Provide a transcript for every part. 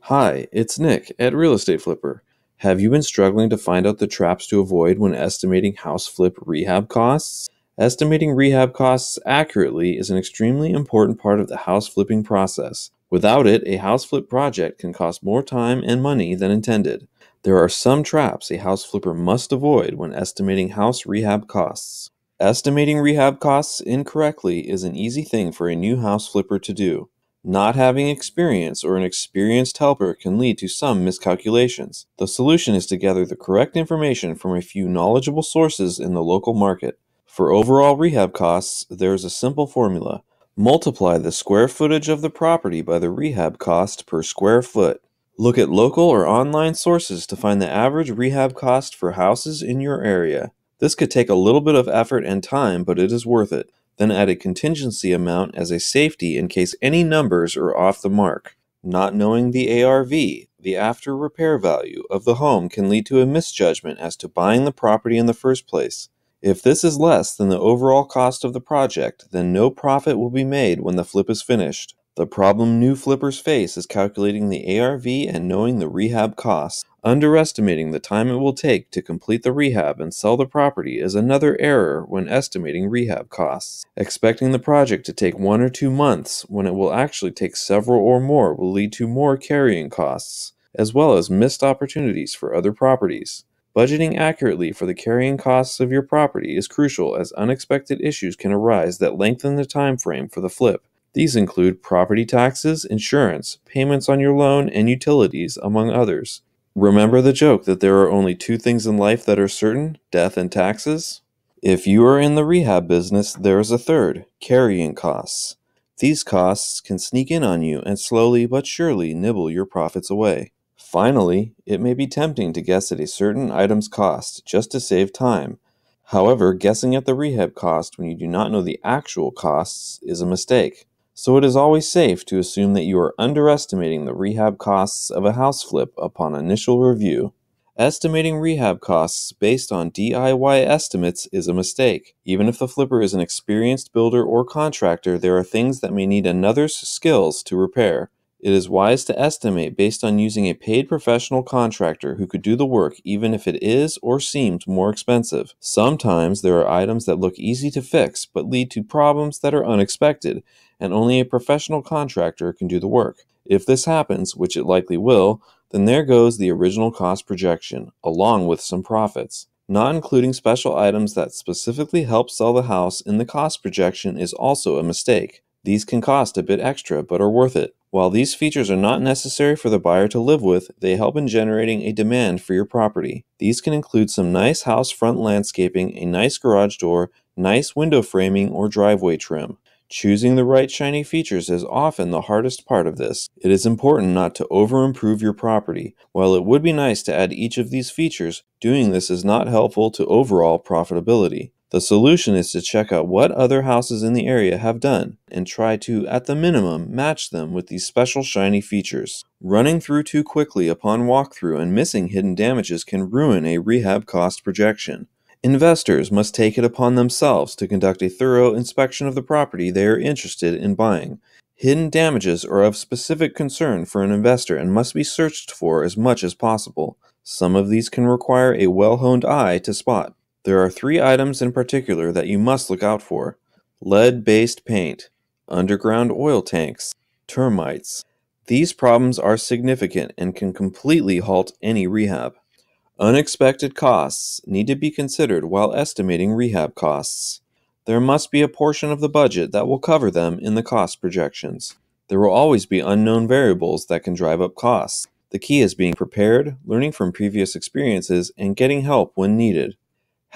Hi, it's Nick at Real Estate Flipper. Have you been struggling to find out the traps to avoid when estimating house flip rehab costs? Estimating rehab costs accurately is an extremely important part of the house flipping process. Without it, a house flip project can cost more time and money than intended. There are some traps a house flipper must avoid when estimating house rehab costs. Estimating rehab costs incorrectly is an easy thing for a new house flipper to do. Not having experience or an experienced helper can lead to some miscalculations. The solution is to gather the correct information from a few knowledgeable sources in the local market. For overall rehab costs, there is a simple formula. Multiply the square footage of the property by the rehab cost per square foot. Look at local or online sources to find the average rehab cost for houses in your area. This could take a little bit of effort and time, but it is worth it. Then add a contingency amount as a safety in case any numbers are off the mark. Not knowing the ARV, the after repair value, of the home can lead to a misjudgment as to buying the property in the first place. If this is less than the overall cost of the project, then no profit will be made when the flip is finished. The problem new flippers face is calculating the ARV and knowing the rehab costs. Underestimating the time it will take to complete the rehab and sell the property is another error when estimating rehab costs. Expecting the project to take 1 or 2 months when it will actually take several or more will lead to more carrying costs, as well as missed opportunities for other properties. Budgeting accurately for the carrying costs of your property is crucial as unexpected issues can arise that lengthen the time frame for the flip. These include property taxes, insurance, payments on your loan, and utilities, among others. Remember the joke that there are only 2 things in life that are certain: death and taxes? If you are in the rehab business, there is a third: carrying costs. These costs can sneak in on you and slowly but surely nibble your profits away. Finally, it may be tempting to guess at a certain item's cost just to save time. However, guessing at the rehab cost when you do not know the actual costs is a mistake. So it is always safe to assume that you are underestimating the rehab costs of a house flip upon initial review. Estimating rehab costs based on DIY estimates is a mistake. Even if the flipper is an experienced builder or contractor, there are things that may need another's skills to repair. It is wise to estimate based on using a paid professional contractor who could do the work even if it is or seems more expensive. Sometimes there are items that look easy to fix but lead to problems that are unexpected, and only a professional contractor can do the work. If this happens, which it likely will, then there goes the original cost projection, along with some profits. Not including special items that specifically help sell the house in the cost projection is also a mistake. These can cost a bit extra but are worth it. While these features are not necessary for the buyer to live with, they help in generating a demand for your property. These can include some nice house front landscaping, a nice garage door, nice window framing, or driveway trim. Choosing the right shiny features is often the hardest part of this. It is important not to over-improve your property. While it would be nice to add each of these features, doing this is not helpful to overall profitability. The solution is to check out what other houses in the area have done and try to, at the minimum, match them with these special shiny features. Running through too quickly upon walkthrough and missing hidden damages can ruin a rehab cost projection. Investors must take it upon themselves to conduct a thorough inspection of the property they are interested in buying. Hidden damages are of specific concern for an investor and must be searched for as much as possible. Some of these can require a well-honed eye to spot. There are 3 items in particular that you must look out for: lead-based paint, underground oil tanks, termites. These problems are significant and can completely halt any rehab. Unexpected costs need to be considered while estimating rehab costs. There must be a portion of the budget that will cover them in the cost projections. There will always be unknown variables that can drive up costs. The key is being prepared, learning from previous experiences, and getting help when needed.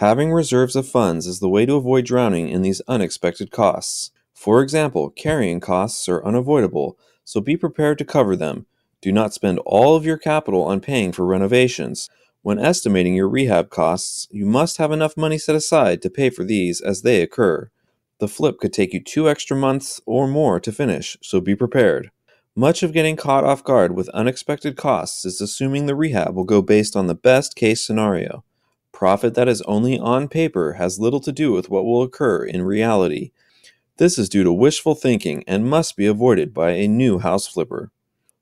Having reserves of funds is the way to avoid drowning in these unexpected costs. For example, carrying costs are unavoidable, so be prepared to cover them. Do not spend all of your capital on paying for renovations. When estimating your rehab costs, you must have enough money set aside to pay for these as they occur. The flip could take you 2 extra months or more to finish, so be prepared. Much of getting caught off guard with unexpected costs is assuming the rehab will go based on the best case scenario. Profit that is only on paper has little to do with what will occur in reality. This is due to wishful thinking and must be avoided by a new house flipper.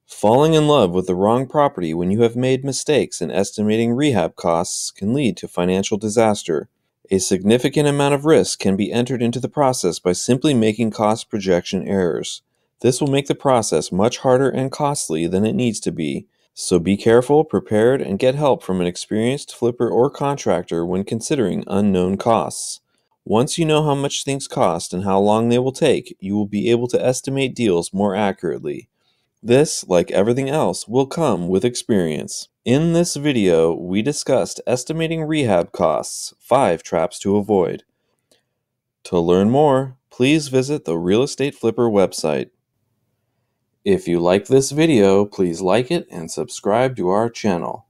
Falling in love with the wrong property when you have made mistakes in estimating rehab costs can lead to financial disaster. A significant amount of risk can be entered into the process by simply making cost projection errors. This will make the process much harder and costly than it needs to be. So be careful, prepared, and get help from an experienced flipper or contractor when considering unknown costs. Once you know how much things cost and how long they will take, you will be able to estimate deals more accurately. This, like everything else, will come with experience. In this video, we discussed estimating rehab costs, 5 traps to avoid. To learn more, please visit the Real Estate Flipper website. If you like this video, please like it and subscribe to our channel.